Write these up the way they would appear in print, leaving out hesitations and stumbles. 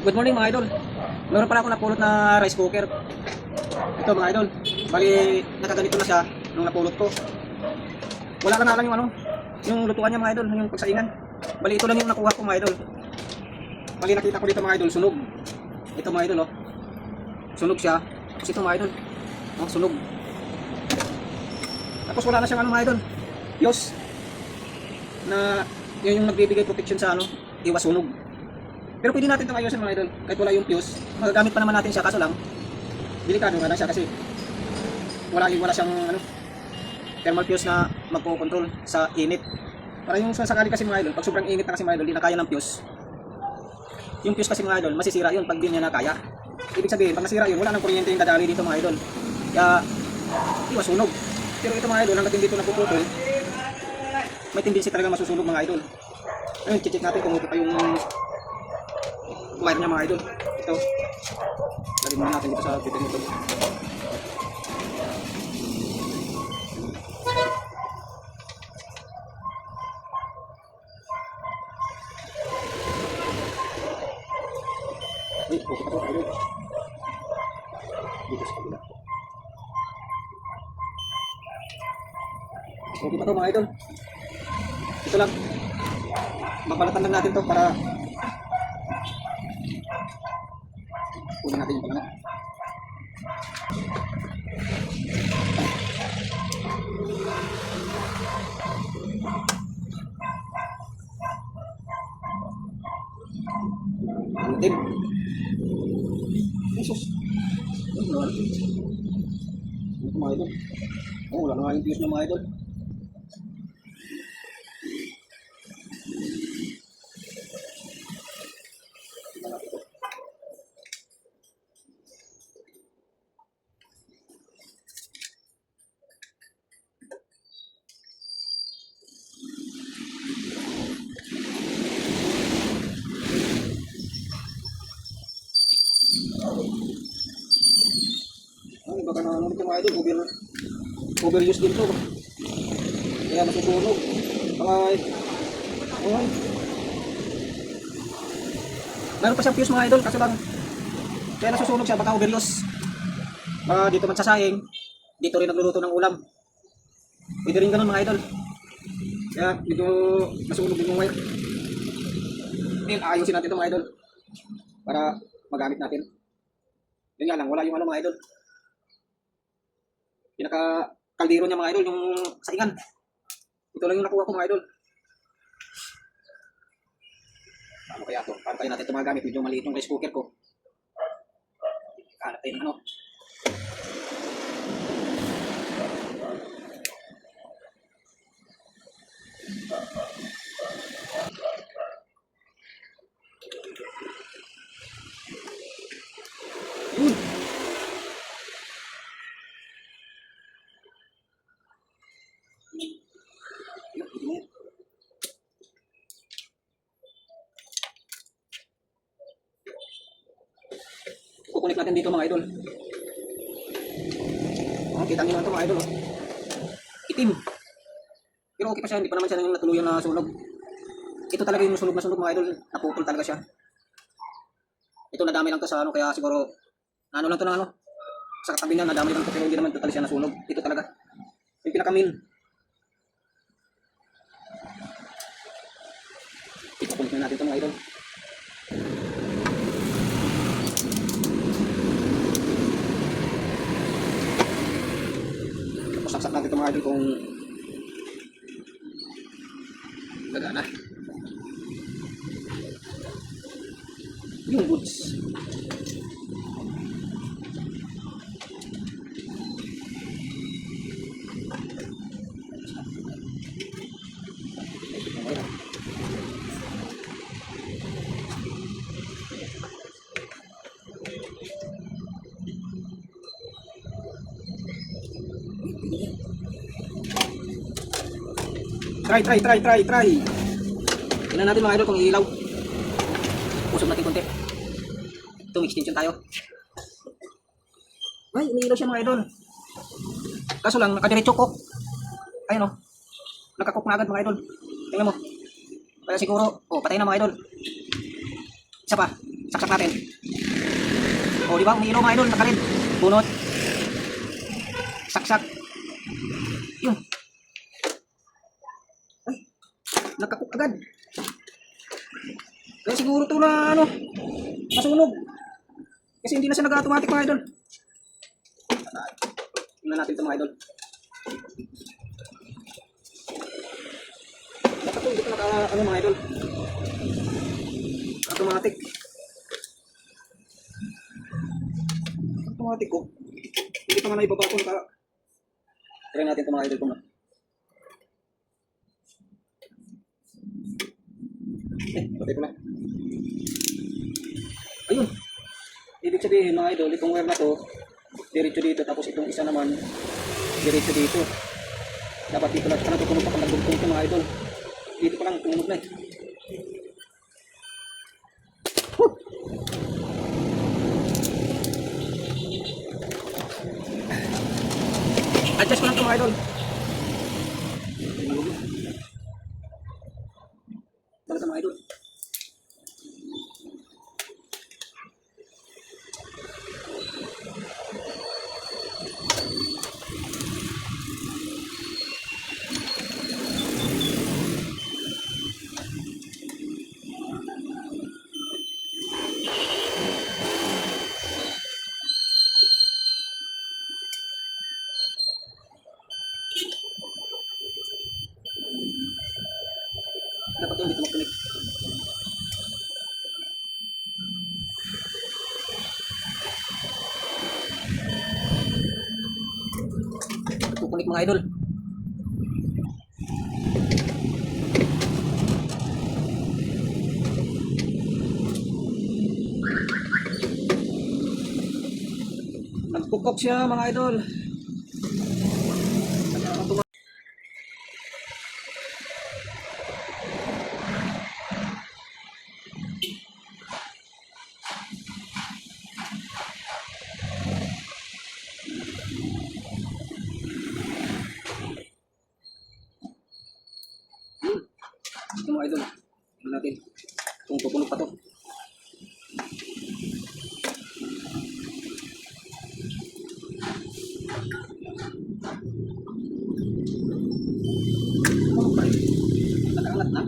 Good morning mga idol. Meron pala ako napulot na rice cooker. Ito mga idol. Bali nakaganito na siya nung napulot ko. Wala lang nga lang yung yung lutuan niya mga idol, yung pagsaingan. Bali ito lang yung nakuha ko mga idol. Bali nakita ko dito mga idol, sunog. Ito mga idol oh. Sunog siya. Tapos ito mga idol. Oh, sunog. Tapos wala na siyang mga idol. Fuse. Na yun yung nagbibigay protection sa iwas sunog. Pero pwede natin itong ayusin mga idol. Kahit wala yung fuse, magagamit pa naman natin siya. Kaso lang, delikado nga lang siya kasi wala siyang thermal fuse na magpo-control sa init. Para yung sakali kasi mga idol, pag sobrang init na kasi mga idol, di na kaya ng fuse. Yung fuse kasi mga idol, masisira yun pag di niya na kaya. Ibig sabihin, pag nasira yun, wala nang kuryente yung dadali dito mga idol. Kaya, iwas sunog. Pero ito mga idol, hanggat hindi ito napuputol, may tendency talaga masusunog mga idol. Ayun, check natin kung okay pa yung wire niya mga idol. Ito. Lagyan muna natin dito sa fitting nito. Ay, okay pa ito idol. Dito sa kabila. Okay pa ito mga idol. Ito lang. Mabalatan lang natin to para kunin natin yung pangalan. Antin. Jesus. Ano mga idol? Oh, wala na nga yung fuse ng mga idol. Ay, baka na ito mga idol, overuse din to. Kaya masusunog. Ay, ay. Meron pa siyang fuse mga idol, kasi lang kaya nasusunog siya, baka overuse. Dito man sa saing, dito rin nagluluto ng ulam. Pwede rin ganun mga idol. Kaya dito nasunog din yung wire. Ngayon, ayusin natin ito mga idol para magamit natin. Yun nga lang, wala yung mga idol. Pinaka kaldero niya mga idol, yung saingan. Ito lang yung nakuha ko mga idol. Ano kaya ito? Paano kaya natin ito magamit? Medyo maliit yung rice cooker ko. Hanap tayo ng Yun! Kukunik natin dito mga idol. Kita nyo lang ito mga idol. Itim. Pero okay pa siya, hindi pa naman siya yung natuluyan na sunog. Ito talaga yung sunog na sunog mga idol. Naputol talaga siya. Ito nadami lang to sa kaya siguro lang to ng sa katabi niya nadami lang to pero hindi naman total siya nasunog. Ito talaga. Yung pinakamin. Ikukunik na natin ito mga idol. Saksak natin ito mga idol kung gagana. Yung goods. Try. Tingnan natin mga idol kung ilaw. Usap natin konti. Itong extension tayo. Ay, umiilaw siya mga idol. Kaso lang, nakadiretso cook. Ayun o. Nakakook na agad mga idol. Tingnan mo. Kaya siguro, patay na mga idol. Isa pa. Saksak natin. O, di ba? Umiilaw mga idol. Nakared. Bunot. Saksak. Yun. Ay, nakakook agad. Kaya siguro ito na ano, masunog. Kasi hindi na siya nag-automatic mga idol. Tingnan natin ito mga idol. Dapat ito hindi pa naka, ano mga idol. Automatic. Automatic ko. Hindi pa nga naibaba ko. Try natin ito mga idol kung patay ko na. Ayun. Ibig sabihin mga idol, itong wire na to, diretso dito, tapos itong isa naman, diretso dito. Dapat dito lang, parang tutunog pa pag nagdugtong ito mga idol. Dito pa lang, tumunog na eh. Woo! Adjust ko lang ito mga idol. Talaga mga idol. Dapat yung dito mag-connect. Kukunik mga idol. Nagpukok siya mga idol. Ito mga idol. Tignan natin kung pupunog pa to. Pupunog pa rin. Nakaangat na.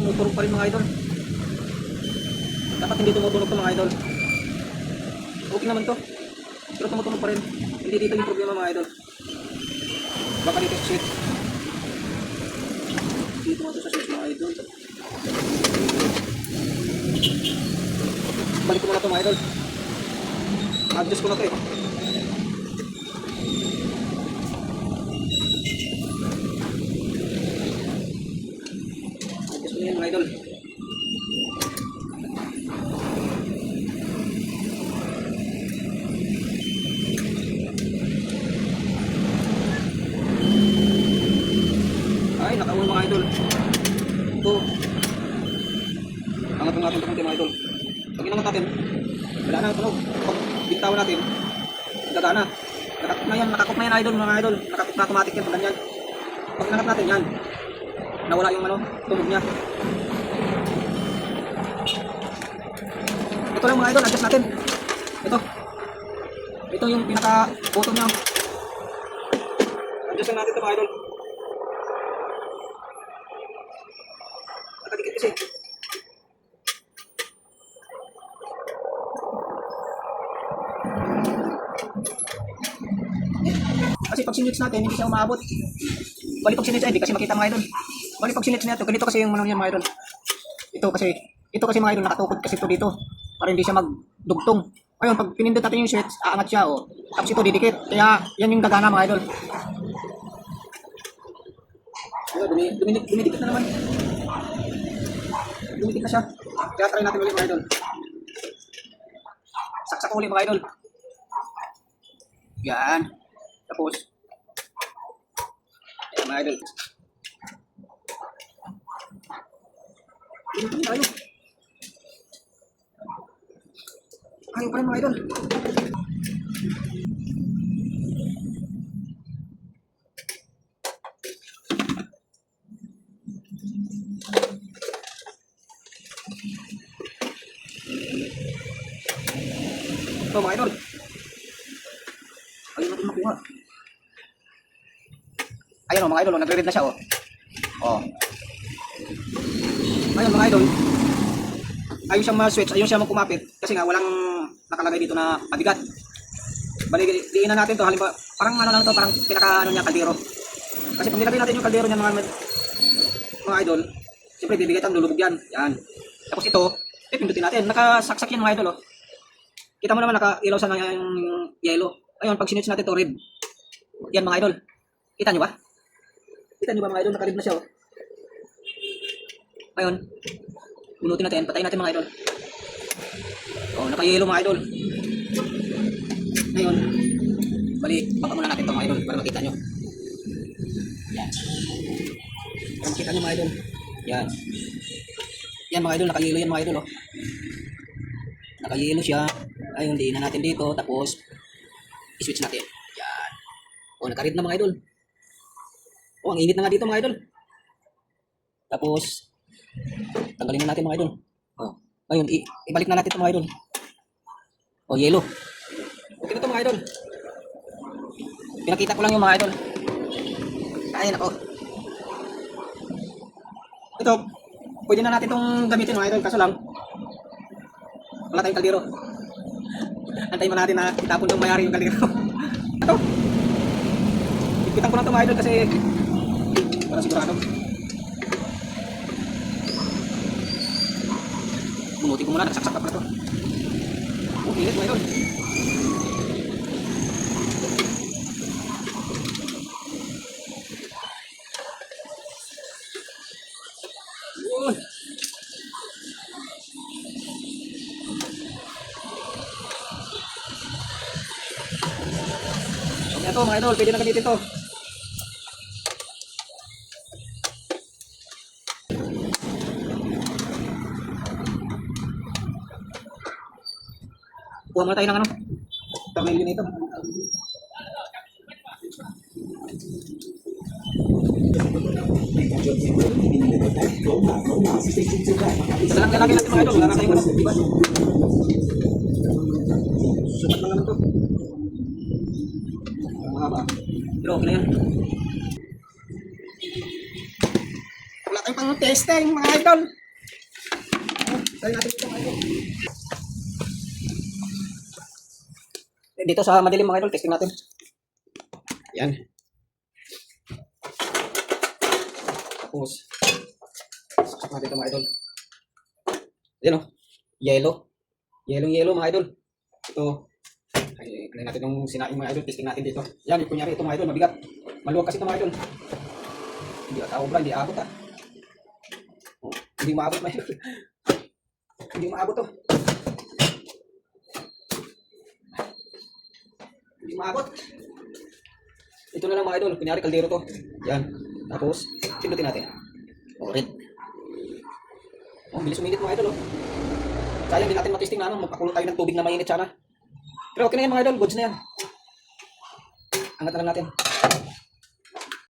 Tumutunog pa rin mga idol. Dapat hindi tumutunog to mga idol. Okay naman to. Pero tumutunog pa rin. Hindi dito yung problema mga idol. Baka dito sa switch. Dito nga to sa switch mga idol. Balik ko muna to mga idol. Adjust ko na to eh. Adjust ko na yan mga idol. Ay, naka-on mga idol. Ito. Angat ng ating konti mga idol. Pag inangat natin, wala na ang tunog. Pag bintawan natin, gagana. Nakakot na yan, nakakot na yan idol mga idol. Nakakot na automatic yan pag ganyan. Pag inangat natin yan, nawala yung ano, tunog niya. Ito lang mga idol, adjust natin. Ito. Ito yung pinaka-button niya. Adjust natin ito mga idol. Nakadikit kasi. Kasi pag sinits natin, hindi siya umabot. Bali pag sinits, hindi kasi makita mga idol. Bali pag sinits natin, ganito kasi yung ano yan mga idol. Ito kasi mga idol, nakatukod kasi ito dito. Para hindi siya magdugtong. Ayun, pag pinindot natin yung switch, aangat siya oh. Tapos ito didikit. Kaya yan yung gagana mga idol. Dumidikit na naman. Dumidikit na siya. Kaya try natin ulit mga idol. Saksak ulit mga idol. Yan. Tapos, ayan mga idol. Dito tayo. Ayaw pa rin mga idol. Ito mga idol. Ayaw natin makuha. Ayan o mga idol, nagre-read na siya o. Oh. Ayun mga idol. Ayaw siyang ma-switch, ayaw siyang kumapit kasi nga walang nakalagay dito na pabigat. Bali, diinan natin to, halimbawa, parang ano lang to, parang pinaka ano niya, kaldero. Kasi pag nilagay natin yung kaldero niya mga idol, siyempre bibigat ang lulubog yan. Yan. Tapos ito, pindutin natin. Nakasaksak yan mga idol oh. Kita mo naman naka-ilaw sa yung yellow. Ayun, pag sinitch natin to red. Yan mga idol. Kita nyo ba? Kita nyo ba mga idol? Naka-red na siya oh. Ayun. Bunutin natin. Patayin natin mga idol. Oh, naka-yellow mga idol. Ngayon, bali, baka muna natin ito mga idol para makita nyo. Yan. Para makita nyo mga idol. Yan. Yan mga idol, naka-yellow yan mga idol oh. Naka-yellow siya. Ayun, diinan natin dito. Tapos, i-switch natin. Yan. O, naka-red na mga idol. O, ang init na nga dito mga idol. Tapos, tanggalin na natin mga idol. O, ayun, ibalik na natin ito mga idol. O, yellow. Okay na ito mga idol. Pinakita ko lang yung mga idol. Ayun ako. Ito, pwede na natin itong gamitin mga idol. Kaso lang, wala tayong kaldero. Antayin mo natin na itapon yung mayari yung kaldero. Ito. Ipitan ko lang ito mga idol kasi para sigurado. Bunutin ko muna, nagsaksak pa ito. Oh, init mga idol. Yun. Okay ito mga idol, pwede na gamitin ito. Kuha muna tayo ng ano, tornilyo nito. Ito lang lalagyan natin mga idol, wala na tayong ano, diba? Sukat lang naman ito. Mahaba. Pero okay na yan. Wala tayong pang testing mga idol. Try natin ito mga idol. Dito sa madilim mga idol, testing natin. Yan. Tapos, saksak natin ito mga idol. Yan o. Yellow. Yellow mga idol. Ito. Ay, kaya natin yung sinaing mga idol, testing natin dito. Yan, kunyari ito mga idol, mabigat. Maluwag kasi ito mga idol. Hindi atawag, hindi abot ha. Oh, hindi maabot mga idol. Hindi maabot to. Hindi maabot. Ito na lang mga idol, kunyari kaldero to. Yan. Tapos, pindutin natin. O, red. O, bilis uminit mga idol oh. Sayang din natin matesting na ano, magpakulo tayo ng tubig na mainit sana. Pero okay na yan mga idol, goods na yan. Angat na lang natin.